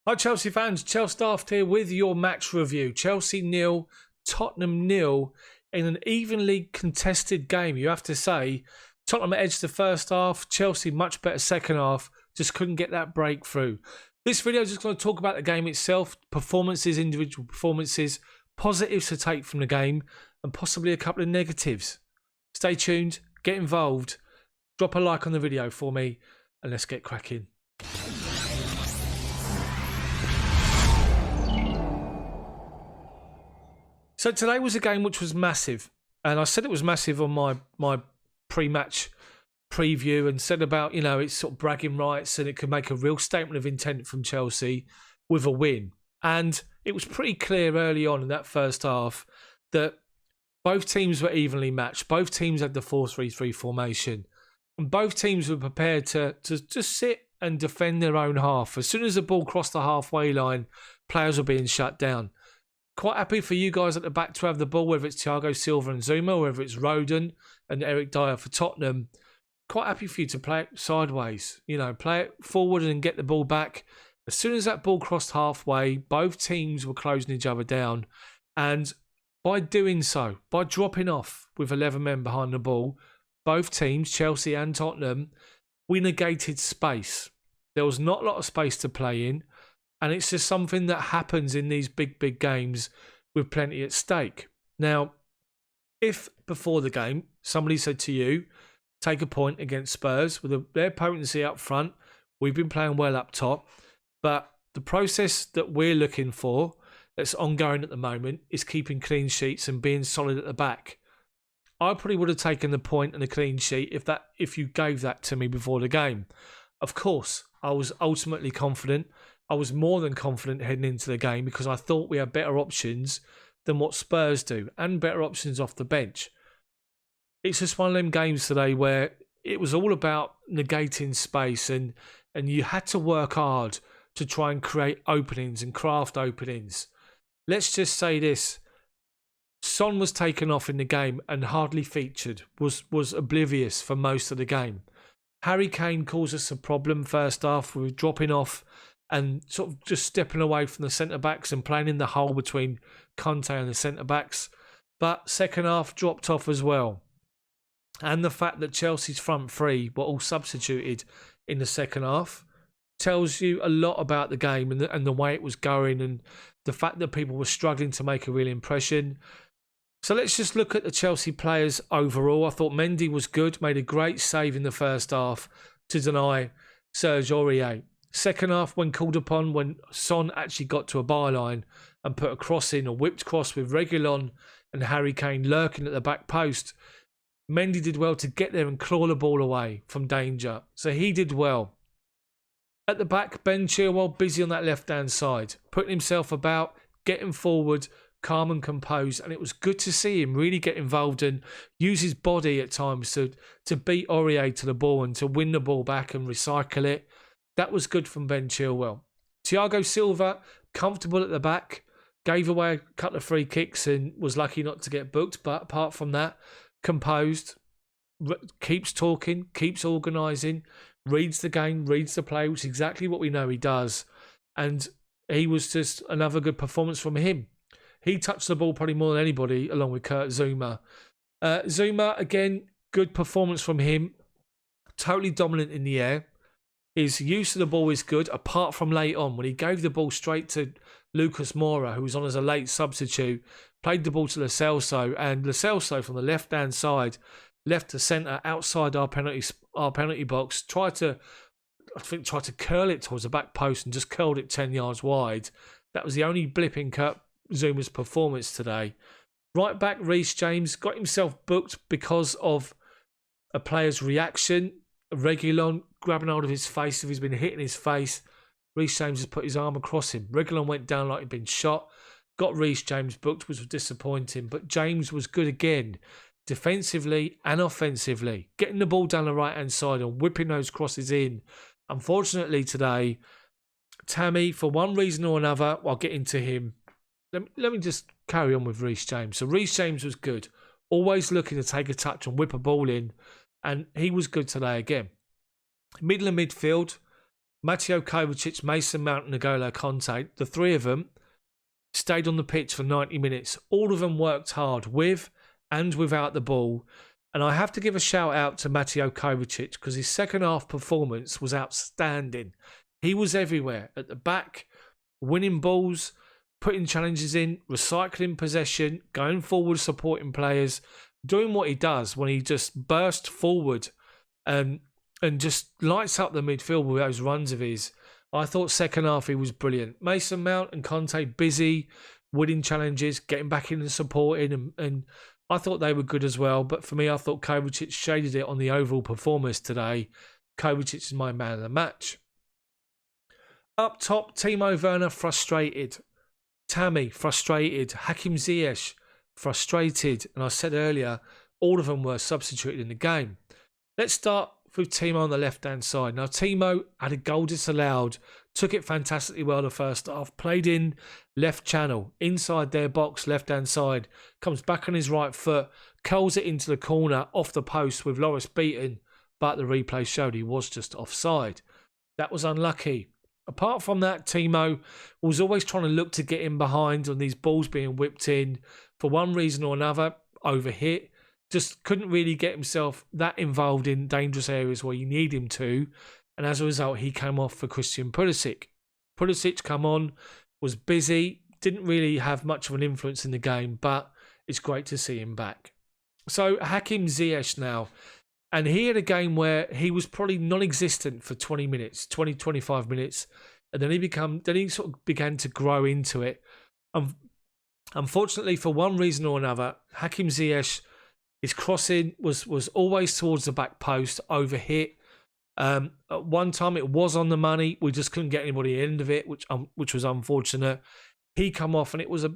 Hi Chelsea fans, Chels Daft here with your match review. Chelsea 0, Tottenham 0 in an evenly contested game, you have to say. Tottenham edged the first half, Chelsea much better second half, just couldn't get that breakthrough. This video is just going to talk about the game itself, performances, individual performances, positives to take from the game, and possibly a couple of negatives. Stay tuned, get involved, drop a like on the video for me, and let's get cracking. So today was a game which was massive, and I said it was massive on my pre-match preview and said about, it's sort of bragging rights and it could make a real statement of intent from Chelsea with a win. And it was pretty clear early on in that first half that both teams were evenly matched. Both teams had the 4-3-3 formation, and both teams were prepared to just sit and defend their own half. As soon as the ball crossed the halfway line, players were being shut down. Quite happy for you guys at the back to have the ball, whether it's Thiago Silva and Zuma, or whether it's Roden and Eric Dyer for Tottenham. Quite happy for you to play it sideways. Play it forward and get the ball back. As soon as that ball crossed halfway, both teams were closing each other down. And by doing so, by dropping off with 11 men behind the ball, both teams, Chelsea and Tottenham, we negated space. There was not a lot of space to play in. And it's just something that happens in these big games with plenty at stake. Now, if before the game, somebody said to you, take a point against Spurs with their potency up front, we've been playing well up top, but the process that we're looking for, that's ongoing at the moment, is keeping clean sheets and being solid at the back. I probably would have taken the point and a clean sheet if you gave that to me before the game. Of course, I was ultimately confident. I was more than confident heading into the game because I thought we had better options than what Spurs do and better options off the bench. It's just one of them games today where it was all about negating space and you had to work hard to try and create openings and craft openings. Let's just say this. Son was taken off in the game and hardly featured, was oblivious for most of the game. Harry Kane caused us a problem first half with dropping off and sort of just stepping away from the centre-backs and playing in the hole between Conte and the centre-backs. But second half dropped off as well. And the fact that Chelsea's front three were all substituted in the second half tells you a lot about the game and the way it was going and the fact that people were struggling to make a real impression. So let's just look at the Chelsea players overall. I thought Mendy was good, made a great save in the first half to deny Serge Aurier. Second half, when called upon, when Son actually got to a byline and put a cross in, a whipped cross with Reguilon and Harry Kane lurking at the back post, Mendy did well to get there and claw the ball away from danger. So he did well. At the back, Ben Chilwell busy on that left-hand side, putting himself about, getting forward, calm and composed, and it was good to see him really get involved and use his body at times to beat Aurier to the ball and to win the ball back and recycle it. That was good from Ben Chilwell. Thiago Silva, comfortable at the back, gave away a couple of free kicks and was lucky not to get booked. But apart from that, composed, keeps talking, keeps organising, reads the game, reads the play, which is exactly what we know he does. And he was just another good performance from him. He touched the ball probably more than anybody, along with Kurt Zuma. Zuma, again, good performance from him. Totally dominant in the air. His use of the ball is good, apart from late on, when he gave the ball straight to Lucas Moura, who was on as a late substitute, played the ball to Lo Celso, and Lo Celso from the left-hand side, left to centre, outside our penalty box, tried to curl it towards the back post and just curled it 10 yards wide. That was the only blip in Kurt Zuma's performance today. Right back, Reece James got himself booked because of a player's reaction. Reguilon grabbing hold of his face. If he's been hitting his face, Reece James has put his arm across him. Reguilon went down like he'd been shot. Got Reece James booked, which was disappointing. But James was good again, defensively and offensively, getting the ball down the right-hand side and whipping those crosses in. Unfortunately today, Tammy, for one reason or another, I'll get into him. Let me just carry on with Reece James. So Reece James was good, always looking to take a touch and whip a ball in. And he was good today again. Middle of midfield, Mateo Kovacic, Mason Mount and N'Golo Kante, the three of them stayed on the pitch for 90 minutes. All of them worked hard with and without the ball. And I have to give a shout out to Mateo Kovacic because his second half performance was outstanding. He was everywhere at the back, winning balls, putting challenges in, recycling possession, going forward, supporting players, doing what he does when he just bursts forward and just lights up the midfield with those runs of his. I thought second half he was brilliant. Mason Mount and Conte busy, winning challenges, getting back in and supporting, and I thought they were good as well. But for me, I thought Kovacic shaded it on the overall performance today. Kovacic is my man of the match. Up top, Timo Werner frustrated. Tammy frustrated. Hakim Ziyech frustrated. And I said earlier, all of them were substituted in the game. Let's start with Timo on the left-hand side. Now, Timo had a goal disallowed, took it fantastically well the first half, played in left channel, inside their box, left-hand side, comes back on his right foot, curls it into the corner, off the post with Loris beaten, but the replay showed he was just offside. That was unlucky. Apart from that, Timo was always trying to look to get in behind on these balls being whipped in. For one reason or another, overhit. Just couldn't really get himself that involved in dangerous areas where you need him to. And as a result, he came off for Christian Pulisic. Pulisic come on, was busy, didn't really have much of an influence in the game, but it's great to see him back. So Hakim Ziyech now. And he had a game where he was probably non-existent for 20 minutes, 20, 25 minutes. And then he sort of began to grow into it. Unfortunately, for one reason or another, Hakim Ziyech, his crossing was always towards the back post, overhit. At one time, it was on the money. We just couldn't get anybody at the end of it, which was unfortunate. He come off, and it was a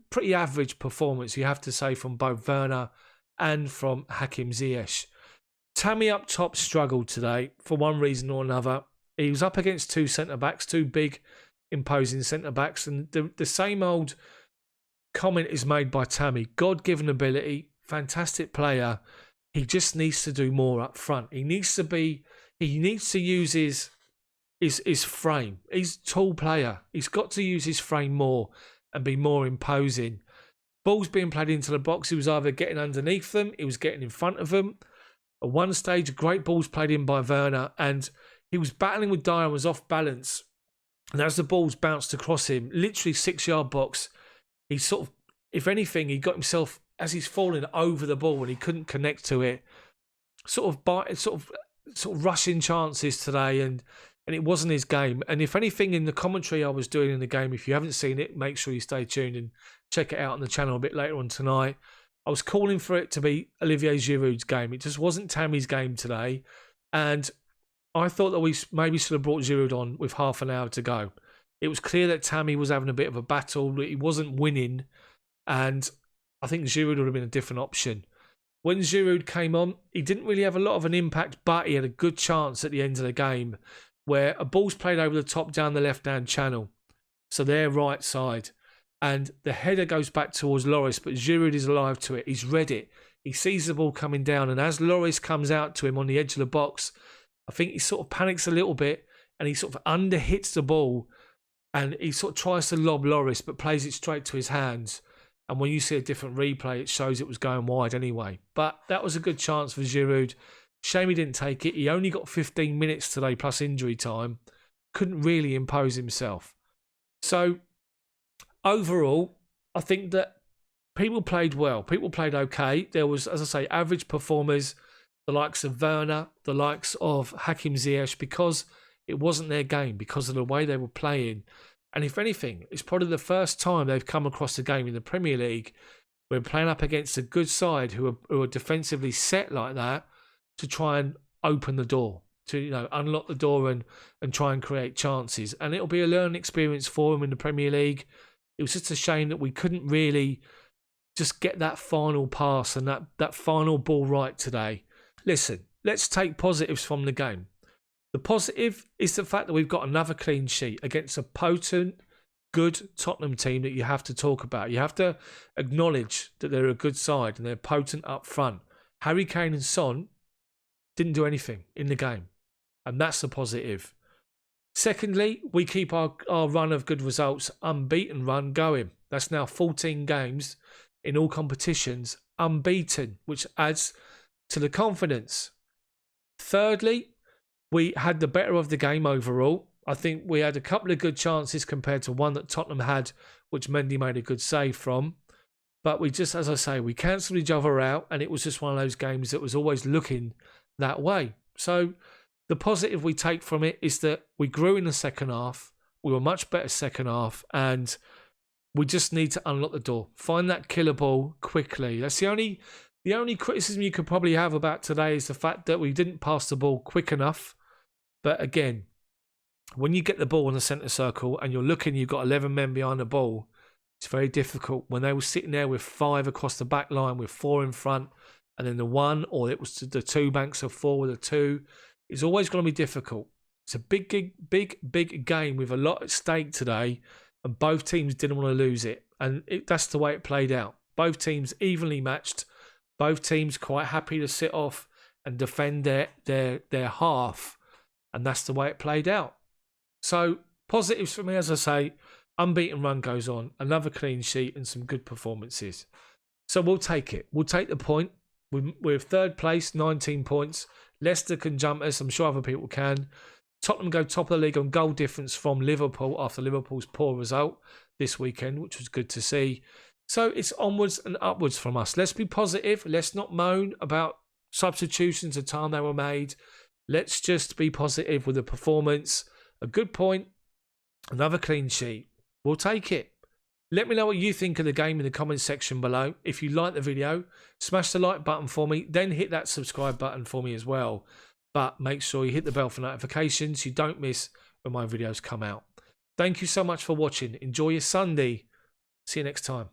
pretty average performance, you have to say, from both Werner and from Hakim Ziyech. Tammy up top struggled today for one reason or another. He was up against two centre-backs, two big, imposing centre-backs, and the same old comment is made by Tammy. God-given ability, fantastic player. He just needs to do more up front. He needs to use his frame. He's a tall player. He's got to use his frame more and be more imposing. Balls being played into the box, he was either getting underneath them, he was getting in front of them. At one stage, great balls played in by Werner, and he was battling with Dyer and was off balance. And as the balls bounced across him, literally 6-yard box, he sort of, if anything, he got himself, as he's falling over the ball and he couldn't connect to it, sort of rushing chances today, and it wasn't his game. And if anything, in the commentary I was doing in the game, if you haven't seen it, make sure you stay tuned and check it out on the channel a bit later on tonight. I was calling for it to be Olivier Giroud's game. It just wasn't Tammy's game today. And I thought that we maybe should have brought Giroud on with half an hour to go. It was clear that Tammy was having a bit of a battle. He wasn't winning. And I think Giroud would have been a different option. When Giroud came on, he didn't really have a lot of an impact, but he had a good chance at the end of the game where a ball's played over the top down the left-hand channel. So their right side. And the header goes back towards Loris, but Giroud is alive to it. He's read it. He sees the ball coming down. And as Loris comes out to him on the edge of the box, I think he sort of panics a little bit and he sort of underhits the ball. And he sort of tries to lob Loris, but plays it straight to his hands. And when you see a different replay, it shows it was going wide anyway. But that was a good chance for Giroud. Shame he didn't take it. He only got 15 minutes today plus injury time. Couldn't really impose himself. So overall, I think that people played well. People played okay. There was, as I say, average performers, the likes of Werner, the likes of Hakim Ziyech, because it wasn't their game, because of the way they were playing. And if anything, it's probably the first time they've come across a game in the Premier League where playing up against a good side who are defensively set like that to try and open the door, to unlock the door and try and create chances. And it'll be a learning experience for them in the Premier League. It was just a shame that we couldn't really just get that final pass and that final ball right today. Listen, let's take positives from the game. The positive is the fact that we've got another clean sheet against a potent, good Tottenham team that you have to talk about. You have to acknowledge that they're a good side and they're potent up front. Harry Kane and Son didn't do anything in the game. And that's the positive. Secondly, we keep our run of good results, unbeaten run, going. That's now 14 games in all competitions, unbeaten, which adds to the confidence. Thirdly, we had the better of the game overall. I think we had a couple of good chances compared to one that Tottenham had, which Mendy made a good save from. But we just, as I say, we cancelled each other out, and it was just one of those games that was always looking that way. So the positive we take from it is that we grew in the second half. We were much better second half, and we just need to unlock the door. Find that killer ball quickly. That's the only criticism you could probably have about today is the fact that we didn't pass the ball quick enough. But again, when you get the ball in the centre circle and you're looking, you've got 11 men behind the ball, it's very difficult. When they were sitting there with 5 across the back line, with 4 in front, and then the 1, or it was the 2 banks of 4 with a 2, it's always going to be difficult. It's a big game with a lot at stake today, and both teams didn't want to lose it. And that's the way it played out. Both teams evenly matched. Both teams quite happy to sit off and defend their half. And that's the way it played out. So positives for me, as I say, unbeaten run goes on, another clean sheet and some good performances. So we'll take it. We'll take the point. We're third place, 19 points. Leicester can jump us. I'm sure other people can. Tottenham go top of the league on goal difference from Liverpool after Liverpool's poor result this weekend, which was good to see. So it's onwards and upwards from us. Let's be positive. Let's not moan about substitutions the time they were made. Let's just be positive with the performance. A good point, another clean sheet. We'll take it. Let me know what you think of the game in the comments section below. If you like the video, smash the like button for me. Then hit that subscribe button for me as well. But make sure you hit the bell for notifications so you don't miss when my videos come out. Thank you so much for watching. Enjoy your Sunday. See you next time.